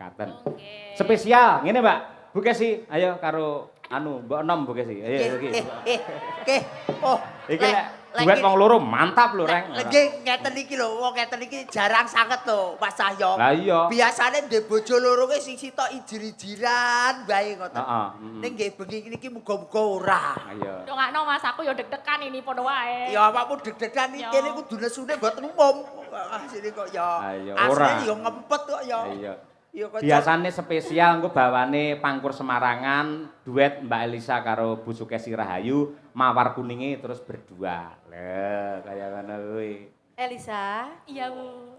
makaten. Oke. Spesial ngene, Mbak. Bu Kesi, ayo karo Mbok Enom Bu Kesi. Ayo iki. Oke. Oh, Iki lek duet wong loro mantap lho, Reng. Lagi ngeten iki lho, wong ngeten iki jarang sanget lho, Mas Cahyo. Lah iya. Biasane ndek bojo loro ki sing sitok ijir-ijiran bae ngoten. Heeh. Ning nggih bengi iki muga-muga ora. Ayo. Dongakno Mas, aku ya deg-degan ini padha wae. Ya apapun deg-degan iki kene kudu nesune mboten umum. Asline kok ya. Ayo, ora. Asline ya ngempet kok ya. Iya. Ya kok Biasane spesial engko bawane Pangkur Semarangan duet Mbak Elisa karo Bu Sukesi Rahayu mawar kuninge terus berdua. Lho, kaya ngono kuwi. Elisa, Iya, Bu.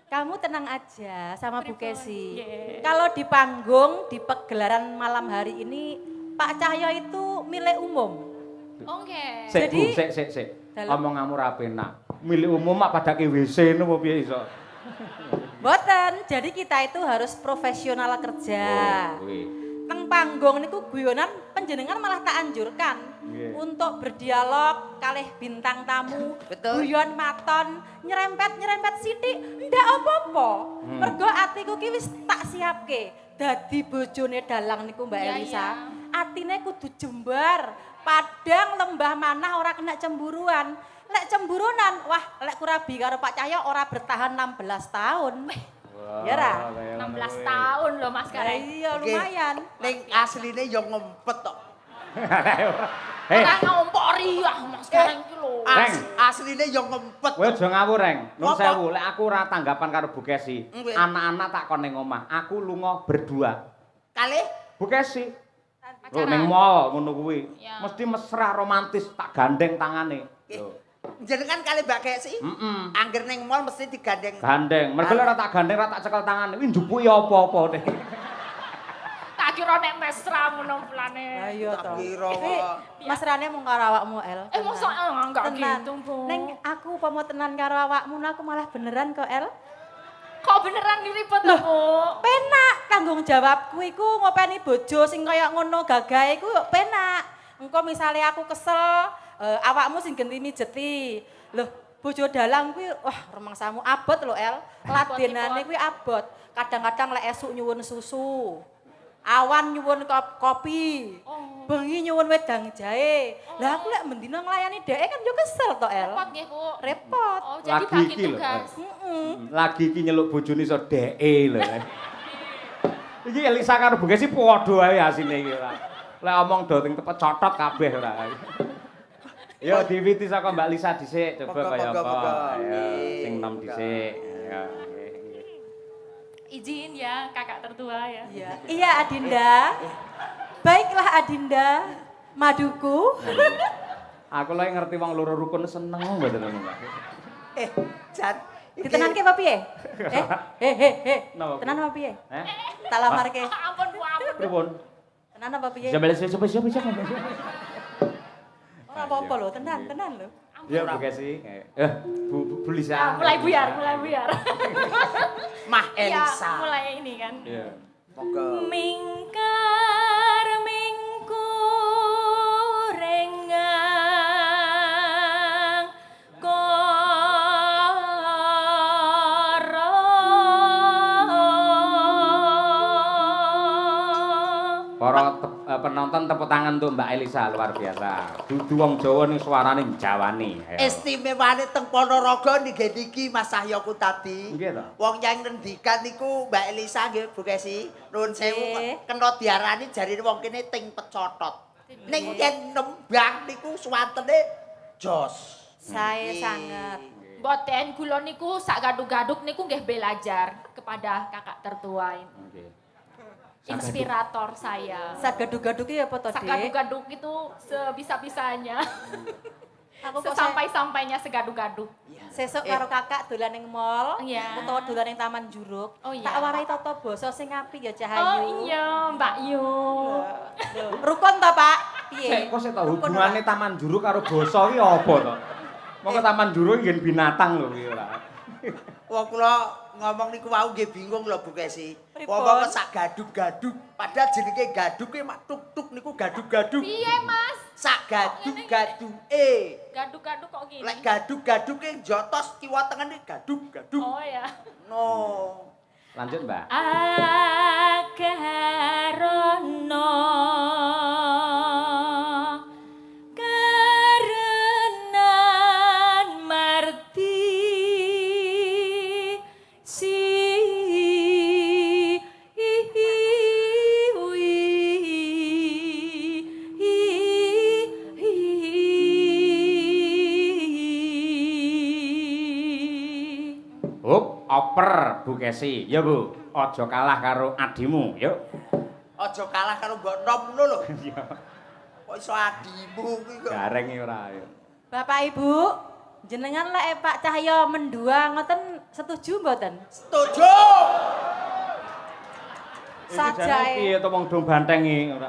kamu tenang aja sama Bu Kesi. Yeah. Kalau di panggung, di pegelaran malam hari ini, Pak Cahyo itu milik umum. Oke. Sik, Bu, Jadi- sik. Dalam- Omonganmu ra penak. Milik umum mak padake WC nopo piye iso? Boten, jadi kita itu harus profesional kerja. Oh, kuwi. Nang panggung niku guyonan panjenengan malah tak anjurkan Nggih. untuk berdialog kalih bintang tamu, Betul. guyon maton, nyerempet sithik, ndak apa-apa. Mergo atiku ki wis tak siapke dadi bojone dalang niku Mbak Iya, Elisa. iya. Atine kudu jembar, padang lembah manah ora kena cemburuan. Lek cemburunan, wah lek kurabi karo Pak Cahyo ora bertahan 16 tahun. Ya ra? 16 tahun loh Mas Nah, Kareng. iya lumayan. ning asline ya ngempet tok. Hei, Ora ngompori ah Mas Kareng iki lho. Reng. Asline ya ngempet. kowe aja ngawur, Reng. Nun Apa? sewu, lek aku ora tanggapan karo Bu Kesi. Nggih. Anak-anak tak kon ning omah, aku lunga berdua. Kalih Bu Kesi. Lho Pacaran. ning mall ngono kuwi. Ya. Mesti mesra romantis tak gandeng tangane. Lho. jenengan kalih Mbak Kesi. Heeh. Angger ning mall mesti digandeng. Gandeng. Mergo lek ora tak gandeng, ora tak cekel tangane. Kuwi njupuki apa-apa deh. Tak kira nek mesra ngono plane. Ayo Tak toh. kira Iki kok. Mas Rane mung karo awakmu El. Mosok enggak Tenan. gitu, Bu. Neng aku umpama tenan karo awakmu aku malah beneran kok El. Kok beneran diribet lho, Bu? Penak tanggung jawabku iku ngopeni bojo sing kaya ngono gagahe iku penak. Engko misale aku kesel, awakmu sing genti mijeti. Loh, bojo dalang kuwi wah remangsamu abot lho El. Ladenane kuwi abot. Kadang-kadang lek esuk nyuwun susu. Awan nyuwun kopi. Oh. Bengi nyuwun wedang jahe. Lah aku lek mendina nglayani dhek kan yo kesel to El. Repot nggih, Bu. Repot. Oh, jadi Lagi bagi iki lho. tugas. Lagi iki nyeluk bojone iso dheke lho. Iki Elisa karo Bu Kesi padha ae asine iki ora. Lek omong do ting tepet cotot kabeh ora. Yo diwiti saka Mbak Lisa dhisik coba kaya Monggo, apa. monggo. Ayo Nggih, sing nom monggo. dhisik. Ayo. Izin ya, kakak tertua ya. Iya. Iya Adinda. Baiklah Adinda. Maduku. Aku lagi ngerti wong loro rukun seneng mboten ngono, Mbak. Jan. Ditenanke apa piye? He. Napa? Tenan apa piye? Eh? Tak lamarke. Ampun, Bu, ampun. Pripun? Tenan apa piye? Coba. Ora apa-apa lho, tenan lho. Ya Bu Kesi. Bu Lisa. Ah, mulai buyar. Mah Iya, Elisa. mulai ini kan. Iya. Monggo. Mingkar mingkurengang koro. Para penonton tepuk tangan untuk Mbak Elisa luar biasa. Dudu wong Jawa ning suarane njawani. Ayo. Istimewane teng Ponorogo nggih niki Mas Cahyoku tadi. Nggih to. Wong yang ngendikan niku Mbak Elisa nggih Bu Kesi. Nuwun sewu Nggih. kena diarani jarine wong kene ting pecotot. Ning yen nembang niku suwantene jos. Saya sangat. Boten kula niku sak gaduk-gaduk niku nggih belajar kepada kakak tertua ini. Nggih. Inspirator saya. Sagadu-gadu ki apa to, Sak Dik? gaduk-gaduk itu sebisa-bisanya. Aku kok Sesampai-sampainya segadu-gadu. sesuk karo kakak dolan ning mall Iya. utawa dolan ning Taman Juruk. Oh, iya. Tak warai tata basa sing apik ya Oh Cahayu. iya, Mbak Yu. Lho, rukun to, Pak? Piye? Kok sik to Rukun hubungane ora? Taman Juruk karo basa ki apa to? Monggo Taman Juruk ngen binatang lho kuwi ora. Wong kula ngomong niku wau nggih bingung lho Bu Kesi. Pripun? Wong kok sak gaduk-gaduk, padahal jenenge gaduk ki mak tuk-tuk niku gaduk-gaduk. Piye, Mas? Sak gaduk-gaduk. Gaduk-gaduk kok gini? Lek gaduk-gaduk ki jotos kiwa tengene gaduk-gaduk. Oh ya. No. Lanjut, Mbak. Agarono karenan marti si Oper Bu Kesi. Ya Bu, aja kalah karo adimu, yuk. Aja kalah karo Mbok Nom ngono lho. Iya. Kok iso adimu kuwi kok. Gareng ora ya. Bapak Ibu, jenengan lek Pak Cahyo mendua ngoten setuju mboten? Setuju. Sajae. Piye to wong dong bantengi ora.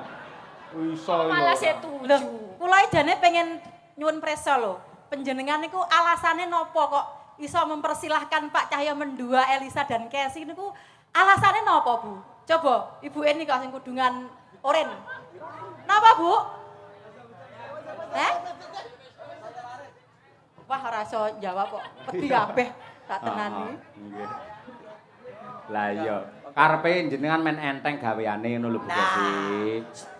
Iso lho. malah Loh, setuju. kula jane pengen nyuwun presa lho. Panjenengan niku alasane nopo kok iso mempersilahkan Pak Cahyo mendua Elisa dan Kesi niku alasane nopo, Bu? Coba Ibu Eni kok sing kudungan oren. Napa, Bu? Wah, ora iso jawab kok. Wedi kabeh tak tenani. Nggih. Lah iya, karepe jenengan men enteng gaweane ngono lho Bu Kesi.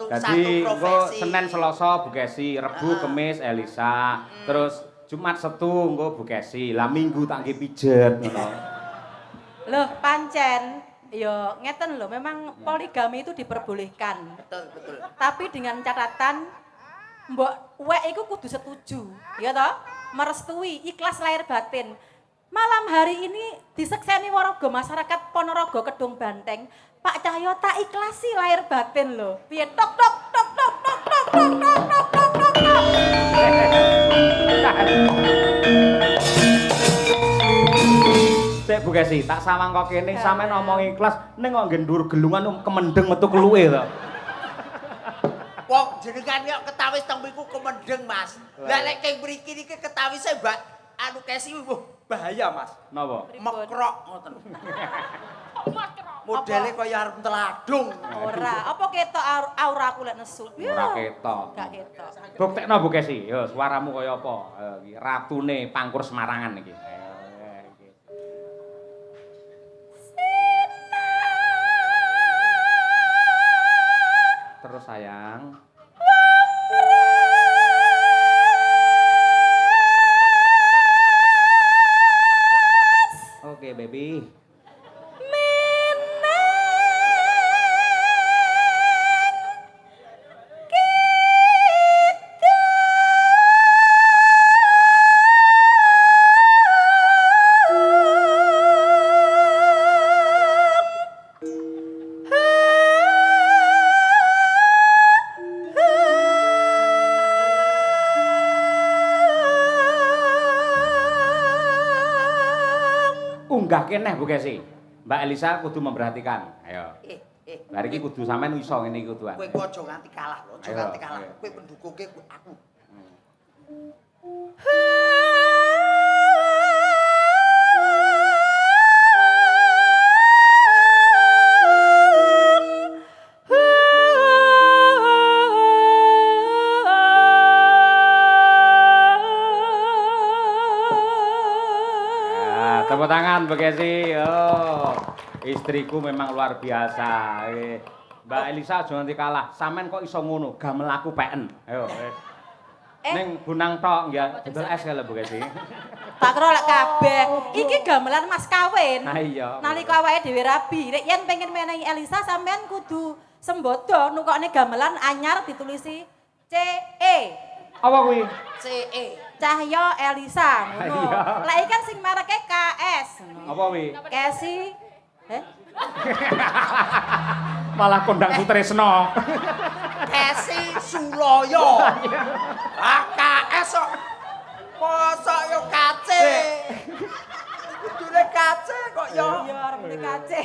Dadi satu engko profesi. Senin Selasa Bu Kesi, Rebu Kemis Elisa, terus Jumat Setu engko Bu Kesi, lah Minggu tak nggih pijet ngono. Loh, pancen ya ngeten loh, memang poligami itu diperbolehkan. Betul, betul. Tapi dengan catatan mbok wek iku kudu setuju, ya toh? Merestui, ikhlas lahir batin. Malam hari ini disekseni warga masyarakat Ponorogo Kedung Banteng, Pak Cahyo tak ikhlasi lahir batin loh. Piye tok tok tok tok tok tok tok tok tok tok tok tok. Sik Bu Kesi, tak sawang kok kene sampean ngomong ikhlas ning kok ngendur gelungan kemendeng metu keluwe to. Wong jenengan kok ketawis teng mriku kemendeng, Mas. Lah lek keng mriki niki ketawise Mbak anu Kesi bahaya, Mas. Napa? Mekrok ngoten. Modele kaya arep teladung. Ora, apa ketok aura aku lek nesu? Ora ketok. Gak ketok. Buktekno Bu Kesi, yo suaramu kaya apa? Iki ratune Pangkur Semarangan iki. Iki. Terus sayang. Oke, baby. Unggah keneh Bu Kesi. Mbak Elisa kudu memperhatikan. Ayo. Lah iki kudu sampean iso ngene iki kuduan. Kowe kok aja nganti kalah lho, aja Ayo, nganti kalah. ayo. Kowe pendukungke aku. Tepuk tangan Bu Kesi. Oh, istriku memang luar biasa. Mbak Elisa aja nganti kalah. Sampean kok iso ngono, gamel aku peken. Ayo. Ning Bunang tok ya dodol es kali Bu Kesi. Tak kira lek kabeh. Iki gamelan mas kawin. Ah iya. Nalika awake dhewe rabi, rek yen pengen menehi Elisa sampean kudu sembodo nukokne gamelan anyar ditulisi CE. Apa kuwi? CE. Cahyo Elisa ngono. Iya. Lah iki kan sing mereke KS. Apa kuwi? Kesi. Malah kondang Sutresno. Kesi Suloyo. AKS kok. Mosok yo kace. Kudune kace kok yo. Iya arep kace.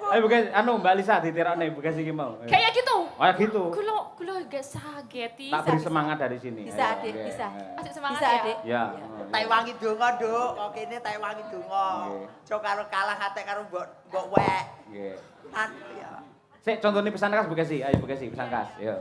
Ayo Bu Kesi, anu Mbak Elisa ditirakne Bu Kesi iki mau. Kayak gitu. Oh gitu. Kulo gak sageti. Tak beri semangat dari sini. Bisa, Ayo, Adik, oke. bisa. Masih semangat Bisa, ya. Adik. Ya. Tai wangi donga, Nduk. Kok kene tai wangi donga. Nggih. Cok karo kalah ate karo mbok wek. Nggih. Kan ya. Sik contohnya pesan khas Bu Kesi. Ayo Bu Kesi pesan khas. Yo.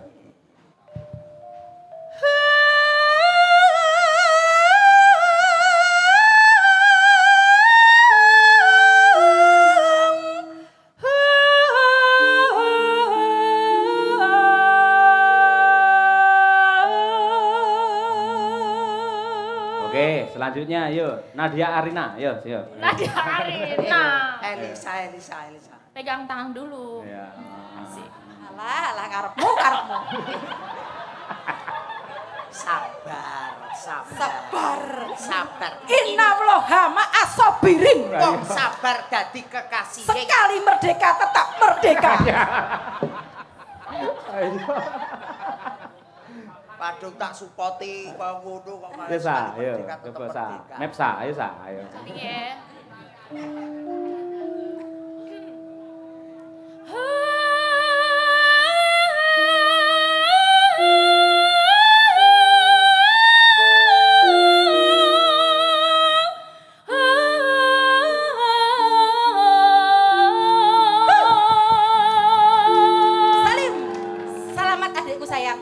selanjutnya yuk Nadia Arina, yuk. Nadia Arina. Elisa. Pegang tangan dulu. Iya. Asik. Alah karepmu. Sabar. Inna ma asobirin. Wong sabar dadi kekasih. Sekali merdeka tetap merdeka. Padahal tak supporti kok ngono kok malah. Ayo sa, ayo. Coba sa. Mepsa, ayo sa, ayo. Piye? Salim. Selamat adikku sayang.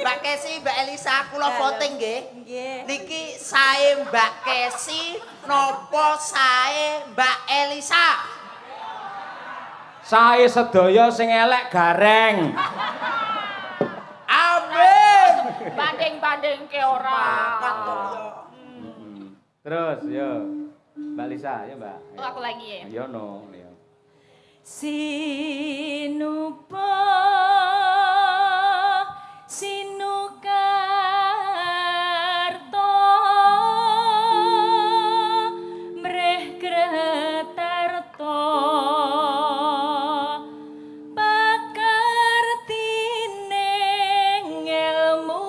Mbak Kesi, Mbak Elisa, kula voting nggih. Nggih. Niki sae Mbak Kesi napa sae Mbak Elisa? Sae sedaya sing elek gareng. Amin. Banding-banding ke ora. Terus yo. Mbak Lisa, ya Mbak. Oh, aku lagi ya. Yo no, yo. Sinupa sinukarto mreh kretarto pakartine ilmu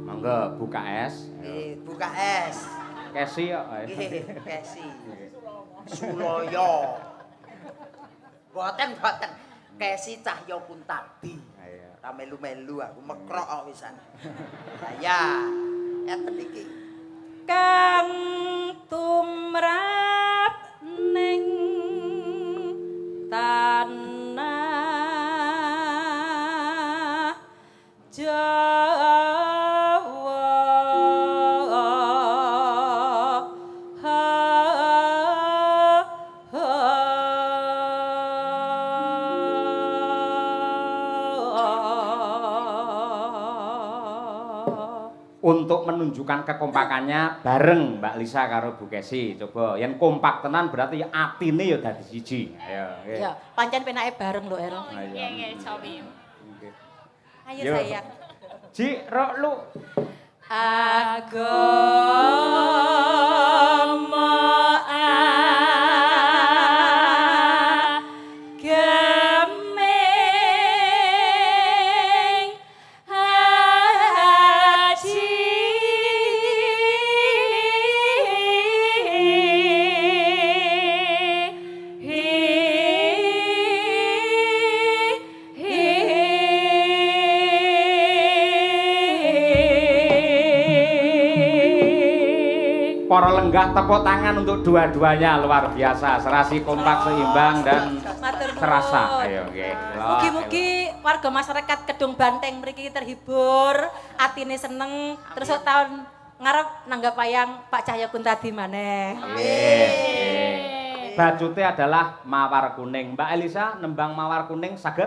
Mangga buka es. Buka es. Kesi yo. Nggih, Kesi. Suloyo. Boten. Kesi Cahyo Kuntadi. Ayo. Ta melu-melu aku mekrok kok wisan. Ya, enten iki. Kang tumrap ning tanah Untuk menunjukkan kekompakannya bareng Mbak Lisa karo Bu Kesi. Coba yen kompak tenan berarti atine ya dadi siji. Ayo, nggih. Ya, pancen penake bareng lho, El. Ayo. Nggih, Cobi. Nggih. Ayo Yo. sayang. Ji, rok lu. Agama agemeng haji Para lenggah tepuk tangan untuk dua-duanya luar biasa, serasi kompak seimbang dan Matur nuwun. serasa. Ayo nggih. Mugi-mugi warga masyarakat Kedung Banteng mriki terhibur, atine seneng, terus tahun ngarep nanggap wayang Pak Cahyo Kuntadi maneh. Nggih. Bacute adalah mawar kuning. Mbak Elisa nembang mawar kuning saged?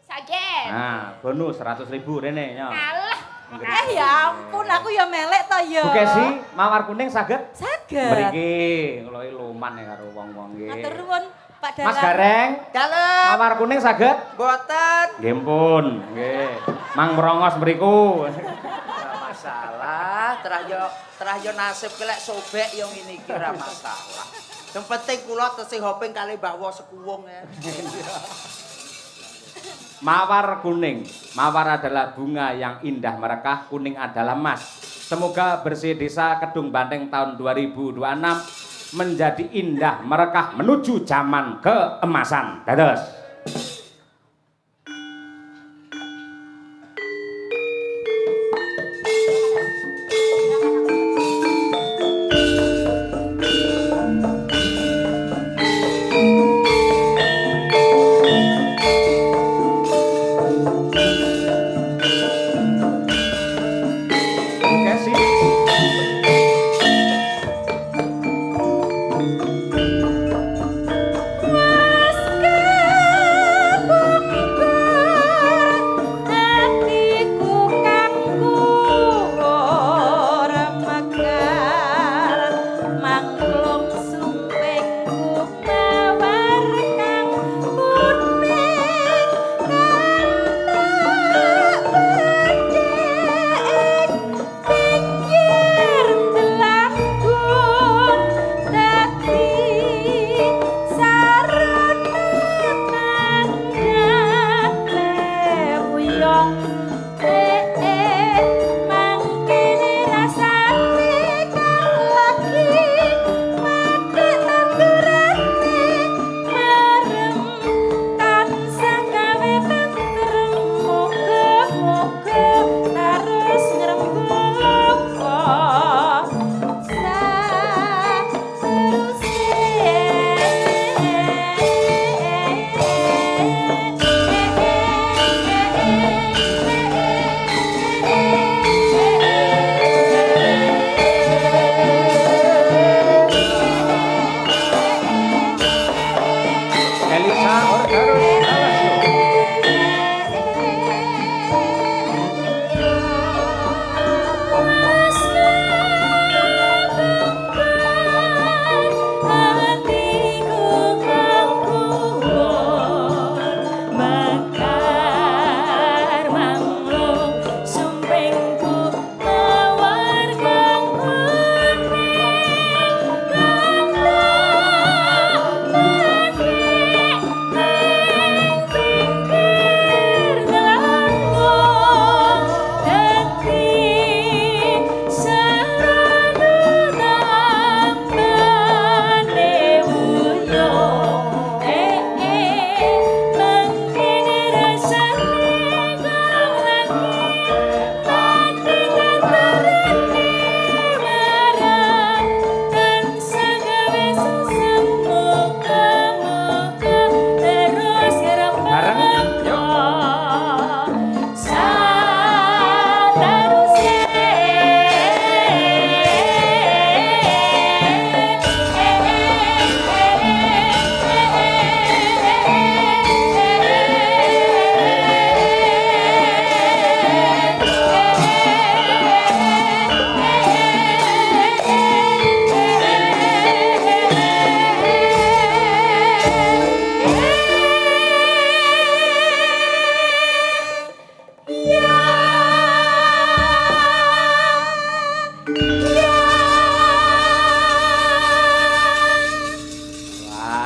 Saged. Nah, bonus 100.000 rene nyo. Alah. Ya ampun, aku ya melek to ya. Bu Kesi, mawar kuning saged? Saged. Mriki kula iki luman ya karo wong-wong nggih. Matur nuwun Pak Dalang. Mas Gareng, Dalem. mawar kuning saged? Boten. Nggih pun, nggih. Mang merongos mriku. Ora masalah, terah yo nasib kelek sobek yo ngene iki ora masalah. Yang penting kula tesih hoping kali Mbah Wo sekuwung ya. Mawar kuning. Mawar adalah bunga yang indah merekah, kuning adalah emas. Semoga bersih desa Kedung Banteng tahun 2026 menjadi indah merekah menuju zaman keemasan. Dados.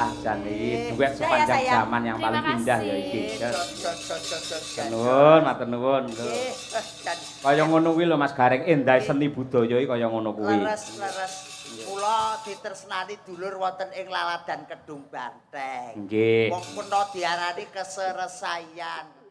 Wah, jan iki duet sepanjang sayang. zaman yang paling Terima indah ya kasih. iki. Jod. Nuwun, matur nuwun. Nggih, jan Kaya ngono kuwi lho Mas Gareng, endah seni budaya iki kaya ngono kuwi. leres. Kula ditresnani dulur wonten ing Laladan Kedung Banteng. Nggih. Wong kuna diarani keseresayan.